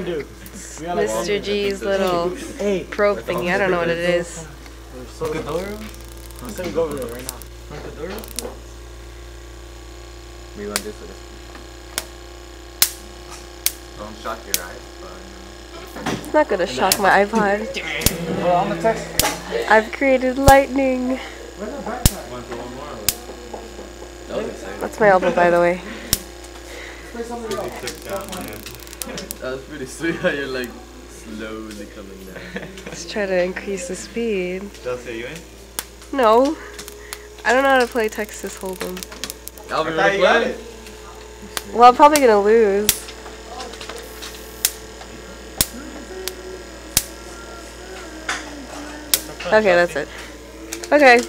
Mr. G's little probe thingy. I don't know what it is. I'm saying go over there right now. We want this or this? Don't shock your eyes, but It's not gonna shock my iPod. I've created lightning. That's my elbow, by the way. That was pretty sweet how you're like slowly coming down. Let's try to increase the speed. Chelsea, you in? No. I don't know how to play Texas Hold'em. Alvin, you wanna play? Well, I'm probably gonna lose. Okay, that's it. Okay.